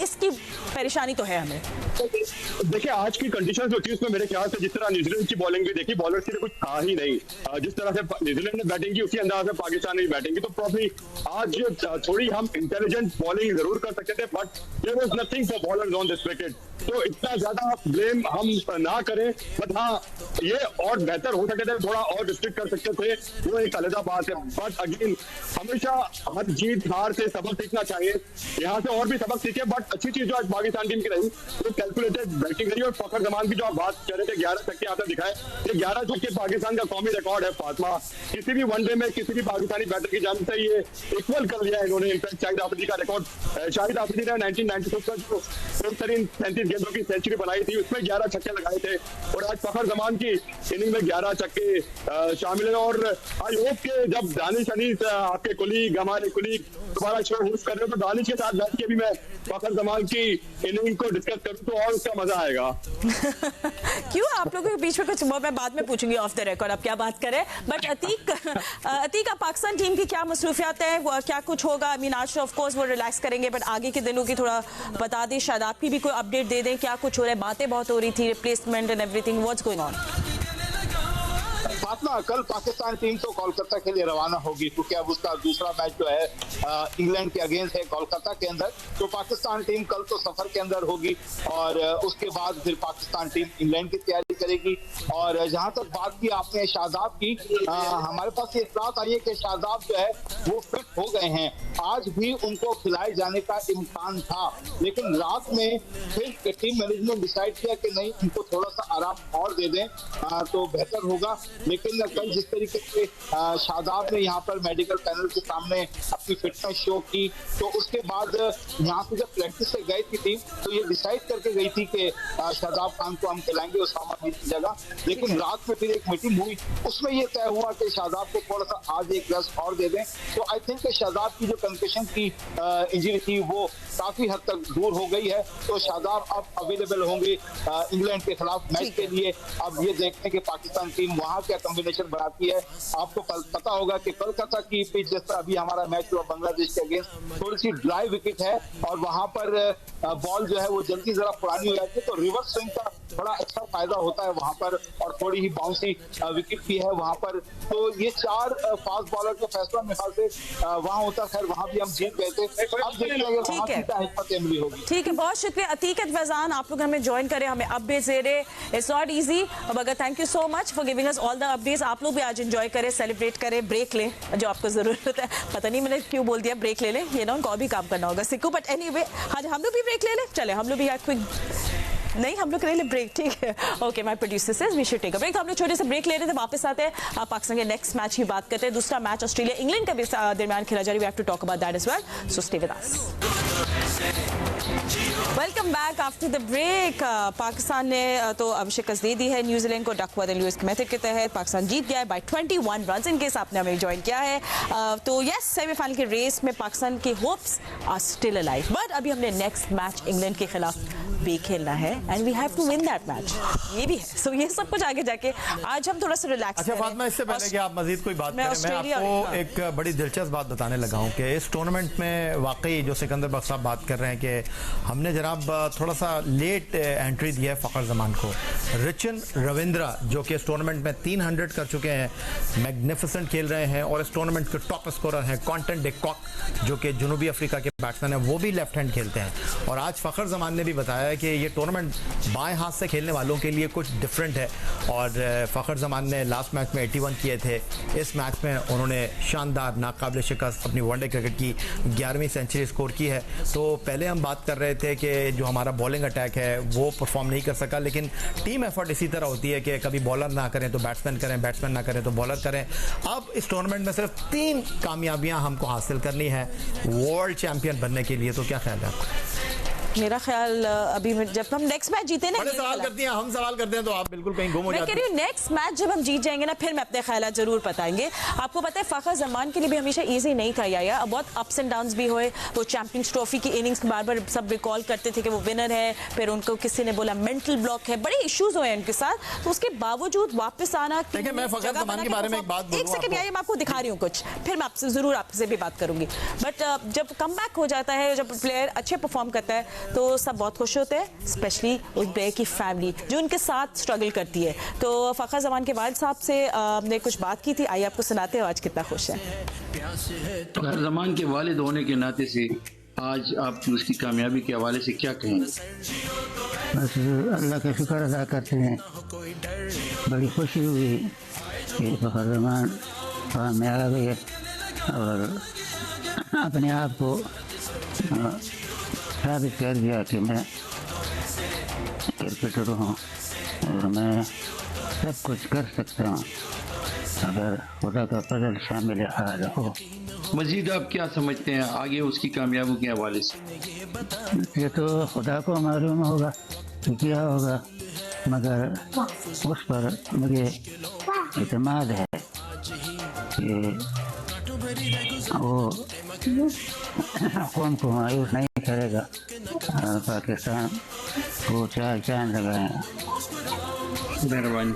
इसकी परेशानी तो है हमें। देखिए आज की कंडीशन जो थी उसमें मेरे ख्याल से जिस तरह न्यूजीलैंड की बॉलिंग भी देखी, बॉलर्स के लिए कुछ था ही नहीं। जिस तरह से न्यूजीलैंड ने बैटिंग की उसी अंदाज में पाकिस्तान ने बैटिंग की, तो प्रॉब्ली आज थोड़ी हम इंटेलिजेंट बॉलिंग जरूर कर सकते थे, but there was nothing for bowlers on this wicket. तो इतना ज्यादा ब्लेम हम ना करें, बट हाँ ये और बेहतर हो सकते थे, थोड़ा और डिस्ट्रिक्ट कर सकते थे, वो एक अलग बात है। बट अगेन हमेशा हर जीत हार से सबक सीखना चाहिए, यहाँ से और भी सबक सीखे। बट अच्छी चीज जो आज पाकिस्तान टीम की रही वो कैलकुलेटेड बैटिंग रही, और फखर जमान की जो आप बात कर रहे थे 11 छक्के आपने दिखाए, ये 11 छक्के पाकिस्तान का कौमी रिकॉर्ड है फातिमा। किसी भी वनडे में किसी भी पाकिस्तानी बैटर की जान से ये इक्वल कर लिया है इन्होंने। इनफैक्ट शाहिद आफरीदी का रिकॉर्ड, शाहिद आफरीदी ने 1996 का जो 33 गेंदों की सेंचुरी बनाई थी उसमें 11 छक्के लगाए थे, और आज फखर जमान की इनिंग में 11 छक्के शामिल है। और आई होप के जब दानिश अनीस आपके कुलीग, हमारे कुलीग दोबारा शो होस्ट कर रहे हो, तो दानिश के साथ बैठ के भी मैं फखर जमान की इनिंग को डिस्कस करूं तो और उसका मजा आएगा। क्यों आप लोगों के बीच में कुछ, मैं बाद में पूछूंगी ऑफ द रिकॉर्ड आप क्या बात करें। बट अतीक, पाकिस्तान टीम की क्या मसरूफियात है, क्या कुछ होगा? आई मीन आज ऑफ कोर्स वो रिलैक्स करेंगे, बट आगे के दिनों की थोड़ा बता दें, शायद आपकी भी कोई अपडेट दे दें, क्या कुछ हो रहा है? बातें बहुत हो रही थी, replacement and everything, what's going on? Fatima, कल पाकिस्तान टीम तो कोलकाता के लिए रवाना होगी क्योंकि अब उसका दूसरा मैच जो है इंग्लैंड के अगेंस्ट है कोलकाता के अंदर। तो पाकिस्तान टीम कल तो सफर के अंदर होगी और उसके बाद फिर पाकिस्तान टीम इंग्लैंड की तैयारी करेगी। और जहां तक बात की आपने शादाब की, हमारे पास ये इत्तलात आई है कि शादाब जो है वो फिट हो गए हैं। आज भी उनको खिलाए जाने का इम्कान था, लेकिन रात में फिर टीम मैनेजमेंट डिसाइड किया कि नहीं, उनको थोड़ा सा आराम और दे दें तो बेहतर होगा। लेकिन कल जिस तरीके से शादाब ने यहाँ पर मेडिकल पैनल के सामने अपनी फिटनेस शो की, तो उसके बाद यहाँ से जब प्रैक्टिस से गई थी टीम तो ये डिसाइड करके गई थी कि शादाब खान को हम खिलाएंगे उसामा मीर की जगह। लेकिन रात में फिर एक मीटिंग हुई, उसमें ये तय हुआ कि शादाब को थोड़ा सा आज एक रेस्ट और दे दें। तो आई थिंक शादाब की जो कंकशन की इंजरी थी वो काफी हद तक दूर हो गई है। तो शादाब अब अवेलेबल होंगे इंग्लैंड के खिलाफ मैच के लिए। अब ये देखते हैं कि पाकिस्तान टीम वहां क्या कॉम्बिनेशन बनाती है। आपको पता होगा कि कोलकाता की पिच जैसा अभी हमारा मैच हुआ बांग्लादेश के अगेंस्ट, थोड़ी सी ड्राई विकेट है और वहां पर बॉल जो है वो जल्दी जरा पुरानी हो जाती है, तो रिवर्स स्विंग का बड़ा अच्छा फायदा होता है वहां पर और थोड़ी ही बाउंसी विकेट भी है वहां पर। तो ये 4 फास्ट बॉलर का फैसला मेरे ख्याल से वहां होता, खैर वहां भी हम जीत गए थे। अब देखते हैं वहां की क्या हिम्मत अमली होगी। ठीक है, बहुत शुक्रिया अतीकत फैजान, आप लोग हमें ज्वाइन करें, हमें अपडेट दे रहे। इट्स नॉट इजी मगर thank you so much for giving us all the updates. आप लोग भी आज एंजॉय करें, सेलिब्रेट करें, ब्रेक लें जो आपको जरूरत है। पता नहीं मैंने क्यों बोल दिया ब्रेक ले लें, ये ना उनको भी काम करना होगा सिक्कू, बट एनीवे आज हम लोग भी ब्रेक ले लें। चले हम लोग भी क्विक नहीं, हम लोग ले लें ब्रेक, ठीक है। Okay, my producer says we should take a break. तो हम लोग छोटे से ब्रेक ले रहे थे, वापस आते हैं पाकिस्तान के नेक्स्ट मैच की बात करते हैं। दूसरा मैच ऑस्ट्रेलिया इंग्लैंड के दरमियान खेला जा रहा है, we have to talk about that as well, so stay with us. Welcome back after the break. Pakistan ने तो अब शिकस्त दे दी है न्यूजीलैंड को डकवर्थ एंड लुइस के मेथड के तहत। पाकिस्तान जीत गया है बाय 21 रन। इन केस आपने हमें ज्वाइन किया है तो यस, सेमीफाइनल के रेस में पाकिस्तान के hopes are still alive, but अभी हमने नेक्स्ट मैच इंग्लैंड के खिलाफ भी खेलना है and we have to win that match, ये भी है। सो ये सब कुछ आगे जाके आज हम थोड़ा सा रिलैक्स। अच्छा फातिमा, इससे पहले कि आप मजीद कोई बात करें, मैं आपको एक बड़ी दिलचस्प बात बताने लगा हूं कि इस टूर्नामेंट में वाकई जो सिकंदर बख्श साहब बात कर रहे हैं कि हमने जनाब थोड़ा सा लेट एंट्री दी है फखर जमान को। रिचन रविंद्रा जो कि इस टूर्नामेंट में 300 कर चुके हैं, मैग्निफिसेंट खेल रहे हैं और इस टूर्नामेंट के टॉप स्कोरर हैं कॉन्टेंट डे कॉक जो कि जनूबी अफ्रीका के बैट्समैन हैं, वो भी लेफ्ट हैंड खेलते हैं। और आज फखर जमान ने भी बताया कि ये टूर्नामेंट बाएं हाथ से खेलने वालों के लिए कुछ डिफरेंट है। और फखर जमान ने लास्ट मैच में 81 किए थे, इस मैच में उन्होंने शानदार नाकाबिल शिकस्त अपनी वनडे क्रिकेट की 11वीं सेंचुरी स्कोर की है। तो पहले हम बात कर रहे थे कि जो हमारा बॉलिंग अटैक है वो परफॉर्म नहीं कर सका, लेकिन टीम एफर्ट इसी तरह होती है कि कभी बॉलर ना करें तो बैट्समैन करें, बैट्समैन ना करें तो बॉलर करें। अब इस टूर्नामेंट में सिर्फ 3 कामयाबियां हमको हासिल करनी है वर्ल्ड चैंपियन बनने के लिए, तो क्या ख्याल है आपका? मेरा ख्याल अभी जब हम नेक्स्ट मैच जीते ना, सवाल करती हैं, हम सवाल करते हैं तो आप बिल्कुल कहीं गुम हो जाते हैं। मैं कह रही हूँ नेक्स्ट मैच जब हम जीत जाएंगे ना, फिर मैं अपने ख्याल जरूर बताएंगे। आपको पता है फखर जमान के लिए भी हमेशा इजी नहीं था यार, बहुत अप्स एंड डाउन्स भी हुए। वो चैंपियंस ट्रॉफी की इनिंग्स बार बार सब रिकॉल करते थे कि वो विनर है, फिर उनको किसी ने बोला मेंटल ब्लॉक है, बड़े इश्यूज हुए उनके साथ। तो उसके बावजूद वापस आना, मैं फखर जमान के बारे में एक बात एक सेकंड मैं आपको दिखा रही हूँ कुछ, फिर मैं आपसे जरूर आपसे भी बात करूंगी। बट जब कम बैक हो जाता है, जब प्लेयर अच्छे परफॉर्म करता है तो सब बहुत खुश होते हैं, स्पेशली उस प्लेयर की फैमिली जो उनके साथ स्ट्रगल करती है। तो फखर जमान के वालिद साहब से हमने कुछ बात की थी, आइए आपको सुनाते हैं आज कितना खुश है। फखर जमान के वालिद होने के नाते से आज आप उसकी कामयाबी के हवाले से क्या कहेंगे? बस अल्लाह का शुक्र अदा करते हैं, बड़ी खुशी हुई कि फखर जमान कामयाब है और अपने आप को साबित कर दिया कि मैं क्रिकेटर हूँ और मैं सब कुछ कर सकता हूँ अगर खुदा का फजल शामिल हाल हो। मजीद आप क्या समझते हैं आगे उसकी कामयाबी के हवाले से? ये तो खुदा को मालूम होगा क्या होगा, मगर उस पर मुझे इत्मीनान है कि वो कौम को मायूस नहीं करेगा। पाकिस्तान को 4 चांद लगाए। मेहरबानी।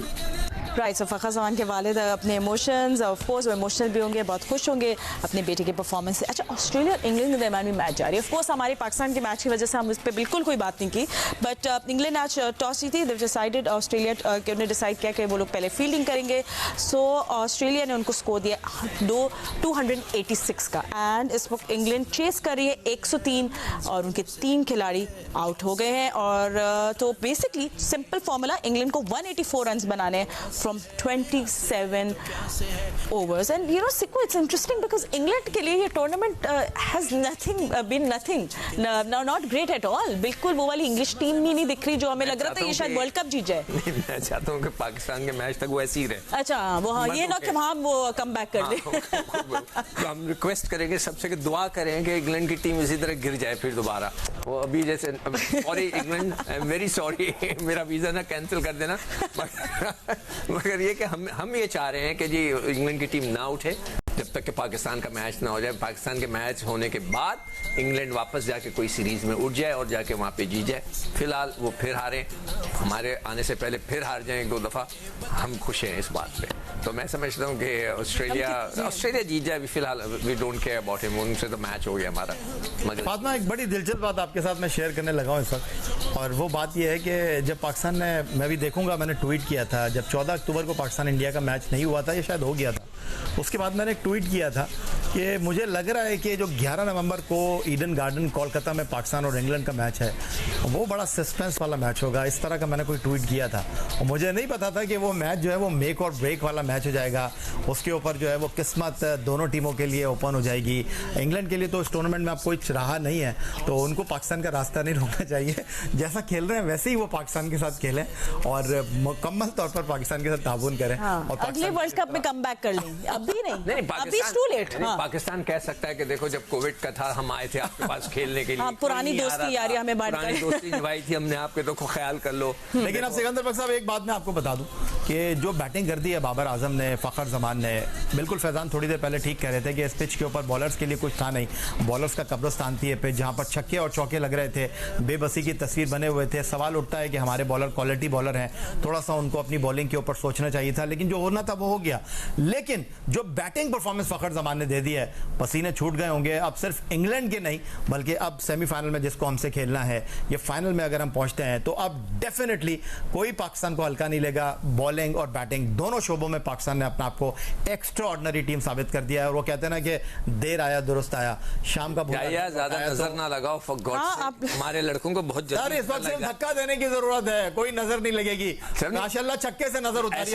राइट, सो फ़खर ज़मान के वालिद अपने इमोशंस, ऑफ कोर्स वो इमोशनल भी होंगे, बहुत खुश होंगे अपने बेटे के परफॉर्मेंस से। अच्छा, ऑस्ट्रेलिया और इंग्लैंड के दरमियान भी मैच जारी है। ऑफ कोर्स हमारे पाकिस्तान के मैच की वजह से हम उस पर बिल्कुल कोई बात नहीं की, बट इंग्लैंड आज टॉस जीती, दे डिसाइडेड ऑस्ट्रेलिया के उन्होंने डिसाइड किया कि वो लोग पहले फील्डिंग करेंगे। सो ऑस्ट्रेलिया ने उनको स्कोर दिया 286 का, एंड इस वक्त इंग्लैंड चेस कर रही है 103 और उनके 3 खिलाड़ी आउट हो गए हैं। और तो बेसिकली सिंपल फॉर्मूला, इंग्लैंड को 184 रन बनाने हैं from 27 overs, and you know Siku, it's interesting because England के लिए ये tournament has been nothing, not great at all। बिल्कुल वो वाली इंग्लिश टीम नहीं दिख रही जो हमें लग रहा था ये शायद वर्ल्ड कप जीत जाए। मैं चाहता हूँ कि पाकिस्तान के मैच तक वो ऐसे ही रहे। अच्छा, वो हाँ, ये ना कि हम वो कम बैक कर दे। हम रिक्वेस्ट करेंगे सबसे कि दुआ करें कि इंग्लैंड की टीम इसी तरह गिर जाए फिर दोबारा। वो अभी जैसे, sorry England, I am very sorry, मेरा वीज़ा ना कैंसिल कर देना, मगर ये कि हम ये चाह रहे हैं कि जी इंग्लैंड की टीम ना उठे जब तक कि पाकिस्तान का मैच ना हो जाए। पाकिस्तान के मैच होने के बाद इंग्लैंड वापस जाके कोई सीरीज में उठ जाए और जाके वहाँ पे जीत जाए। फिलहाल वो फिर हारें, हमारे आने से पहले फिर हार जाएं 2 दफ़ा, हम खुश हैं इस बात पे। तो मैं समझता हूँ कि ऑस्ट्रेलिया जीत जाए। फिलहाल we don't care about him, उनसे तो मैच हो गया हमारा। मगर फातिमा, एक बड़ी दिलचस्प बात आपके साथ मैं शेयर करने लगा हूँ इस वक्त, और वो बात ये है कि जब पाकिस्तान ने, मैं भी देखूंगा, मैंने ट्वीट किया था जब 14 अक्टूबर को पाकिस्तान इंडिया का मैच नहीं हुआ था, ये शायद हो गया था, उसके बाद मैंने एक ट्वीट किया था कि मुझे लग रहा है कि जो 11 नवंबर को ईडन गार्डन कोलकाता में पाकिस्तान और इंग्लैंड का मैच है वो बड़ा सस्पेंस वाला मैच होगा। इस तरह का मैंने कोई ट्वीट किया था, और मुझे नहीं पता था कि वो मैच जो है वो मेक और ब्रेक वाला मैच हो जाएगा। उसके ऊपर जो है वो किस्मत दोनों टीमों के लिए ओपन हो जाएगी। इंग्लैंड के लिए तो इस टूर्नामेंट में अब कोई रहा नहीं है, तो उनको पाकिस्तान का रास्ता नहीं रोकना चाहिए। जैसा खेल रहे हैं वैसे ही वो पाकिस्तान के साथ खेलें और मुकम्मल तौर पर पाकिस्तान के साथ ताबून करें। और अगले वर्ल्ड कप में कम बैक कर लें, अभी नहीं, पाकिस्तान कह सकता है कि देखो जब कोविड का था हम आए थे आपके पास खेलने के लिए। हाँ, पुरानी दोस्ती यारी हमें पुरानी दोस्ती निभाई थी हमने, आपके तो ख्याल कर लो। लेकिन अब सिकंदर बख्श साहब, एक बात मैं आपको बता दूं कि जो बैटिंग कर दी है बाबर आजम ने, फ़खर ज़मान ने, बिल्कुल फैजान थोड़ी देर पहले ठीक कह रहे थे कि इस पिच के ऊपर बॉलर्स के लिए कुछ था नहीं, बॉलर्स का कब्रिस्तान थी पिच, जहां पर छक्के और चौके लग रहे थे, बेबसी की तस्वीर बने हुए थे। सवाल उठता है कि हमारे बॉलर क्वालिटी बॉलर हैं, थोड़ा सा उनको अपनी बॉलिंग के ऊपर सोचना चाहिए था, लेकिन जो होना था वो हो गया। लेकिन जो बैटिंग परफॉर्मेंस फ़खर ज़मान ने दे दी है, पसीने छूट गए होंगे। अब सिर्फ इंग्लैंड के नहीं बल्कि अब सेमीफाइनल में जिसको हमसे खेलना है, ये फाइनल में अगर हम पहुंचते हैं तो अब डेफिनेटली कोई पाकिस्तान को हल्का नहीं लेगा। बॉलिंग और बैटिंग दोनों शोबों में पाकिस्तान ने अपना आपको एक्स्ट्रा ऑर्डिनरी टीम साबित कर दिया है। और वो कहते हैं ना कि देर आया दुरुस्त आया, शाम का ज्यादा नजर ना लगाओ, हमारे लड़कों को बहुत जल्दी इस वक्त सिर्फ धक्का देने की जरूरत है, कोई नजर नहीं लगेगी। माशाल्लाह छक्के से नजर उतारी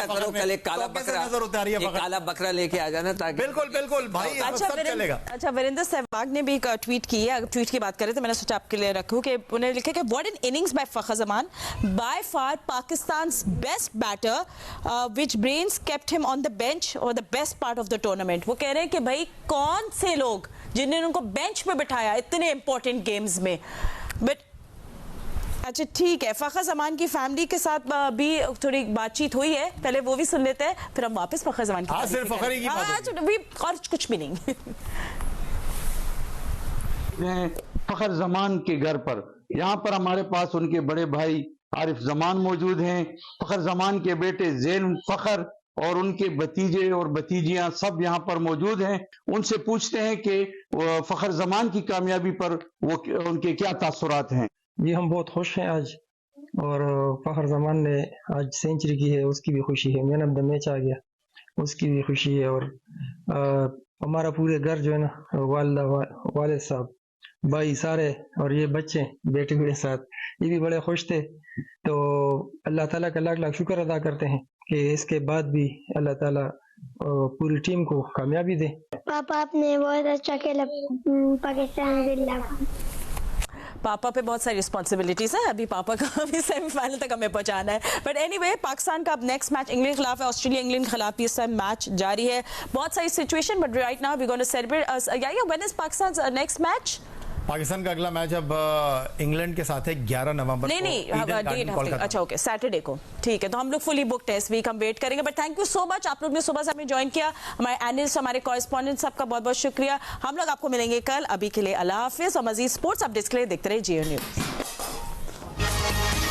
है, काला बकरा लेके आ जाना ताकि बिल्कुल बिल्कुल भाई सब चलेगा। अच्छा, वीरेंद्र सहवाग ने भी एक ट्वीट की है, ट्वीट की बात करें तो मैंने सोचा आपके लिए रखूं कि उन्होंने लिखा कि what an innings by Fakhar Zaman, by far Pakistan's best batter, which brains kept him on the bench और the best part of the tournament. वो कह रहे हैं कि भाई कौन से लोग जिन्होंने उनको बेंच पे बिठाया इतने इंपॉर्टेंट गेम्स में। बट अच्छा ठीक है, फ़खर ज़मान की फैमिली के साथ भी थोड़ी बातचीत हुई है, पहले वो भी सुन लेते हैं, फिर हम वापस फ़खर ज़मान की सिर्फ फ़खर ही की बात और कुछ भी नहीं। फ़खर ज़मान के घर पर, यहाँ पर हमारे पास उनके बड़े भाई आरिफ ज़मान मौजूद हैं, फ़खर ज़मान के बेटे ज़ैन फ़खर और उनके भतीजे और भतीजियां सब यहाँ पर मौजूद हैं। उनसे पूछते हैं कि फ़खर ज़मान की कामयाबी पर वो उनके क्या तासुरात हैं। जी, हम बहुत खुश हैं आज, और फ़खर ज़मान ने आज सेंचुरी की है, उसकी भी खुशी है। मैन ऑफ द मैच आ गया, उसकी भी खुशी है। और हमारा पूरे घर जो है ना, वालिदा वालिद साहब, भाई सारे और ये बच्चे बेटे मेरे साथ, ये भी बड़े खुश थे। तो अल्लाह ताला का लाख लाख शुक्र अदा करते हैं कि इसके बाद भी अल्लाह ताला पूरी टीम को कामयाबी दे। पापा आपने बहुत अच्छा खेला पाकिस्तान के खिलाफ। पापा पे बहुत सारी रिस्पॉन्सिबिलिटीज है, अभी पापा का अभी सेमीफाइनल तक हमें पहुंचाना है। बट एनीवे, पाकिस्तान का अब नेक्स्ट मैच इंग्लैंड के खिलाफ है, ऑस्ट्रेलिया इंग्लैंड के खिलाफ भी इस टाइम मैच जारी है। बहुत सारी situation, but right now we gonna celebrate. When is Pakistan's next match? Pakistan का अगला मैच अब इंग्लैंड के साथ है 11 नवंबर को। नहीं डेट, अच्छा ओके, सैटरडे को। ठीक है, तो हम लोग फुली बुक्ड है इस वीक, हम वेट करेंगे। But thank you so much, आप लोग ने सुबह से हमें ज्वाइन किया, हमारे एनालिस्ट, हमारे कॉरेस्पॉन्डेंट, सबका बहुत बहुत शुक्रिया। हम लोग आपको मिलेंगे कल, अभी के लिए अल्लाह हाफिज। और मजीद स्पोर्ट्स अपडेट्स के लिए देखते रहिए जियो न्यूज़।